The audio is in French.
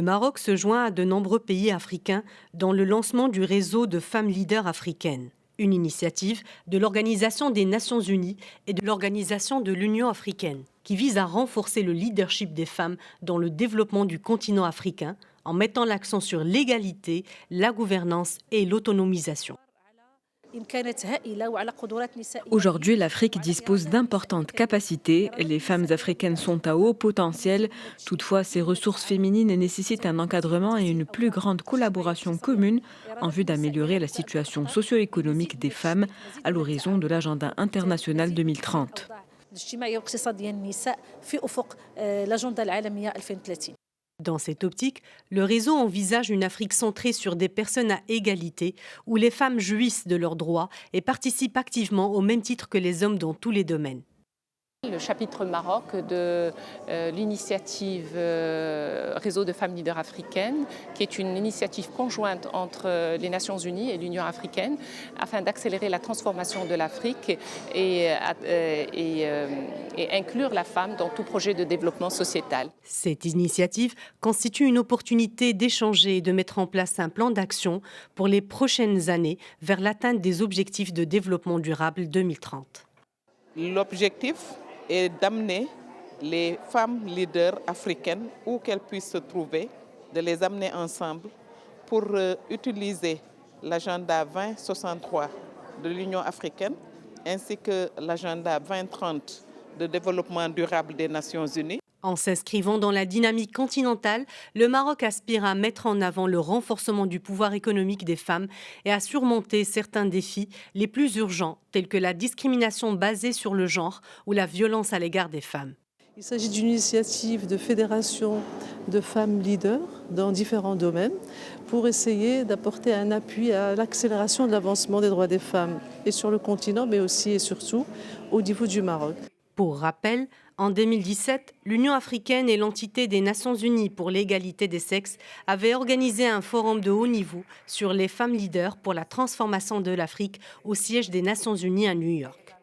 Maroc se joint à de nombreux pays africains dans le lancement du réseau de femmes leaders africaines, une initiative de l'Organisation des Nations Unies et de l'Organisation de l'Union africaine, qui vise à renforcer le leadership des femmes dans le développement du continent africain en mettant l'accent sur l'égalité, la gouvernance et l'autonomisation. Aujourd'hui, l'Afrique dispose d'importantes capacités. Les femmes africaines sont à haut potentiel. Toutefois, ces ressources féminines nécessitent un encadrement et une plus grande collaboration commune en vue d'améliorer la situation socio-économique des femmes à l'horizon de l'agenda international 2030. Dans cette optique, le réseau envisage une Afrique centrée sur des personnes à égalité, où les femmes jouissent de leurs droits et participent activement au même titre que les hommes dans tous les domaines. Le chapitre Maroc de l'initiative Réseau de femmes leaders africaines, qui est une initiative conjointe entre les Nations Unies et l'Union africaine, afin d'accélérer la transformation de l'Afrique et inclure la femme dans tout projet de développement sociétal. Cette initiative constitue une opportunité d'échanger et de mettre en place un plan d'action pour les prochaines années vers l'atteinte des objectifs de développement durable 2030. L'objectif est d'amener les femmes leaders africaines, où qu'elles puissent se trouver, de les amener ensemble pour utiliser l'agenda 2063 de l'Union africaine ainsi que l'agenda 2030 de développement durable des Nations unies. En s'inscrivant dans la dynamique continentale, le Maroc aspire à mettre en avant le renforcement du pouvoir économique des femmes et à surmonter certains défis les plus urgents, tels que la discrimination basée sur le genre ou la violence à l'égard des femmes. Il s'agit d'une initiative de fédération de femmes leaders dans différents domaines pour essayer d'apporter un appui à l'accélération de l'avancement des droits des femmes et sur le continent, mais aussi et surtout au niveau du Maroc. Pour rappel, en 2017, l'Union africaine et l'entité des Nations unies pour l'égalité des sexes avaient organisé un forum de haut niveau sur les femmes leaders pour la transformation de l'Afrique au siège des Nations unies à New York.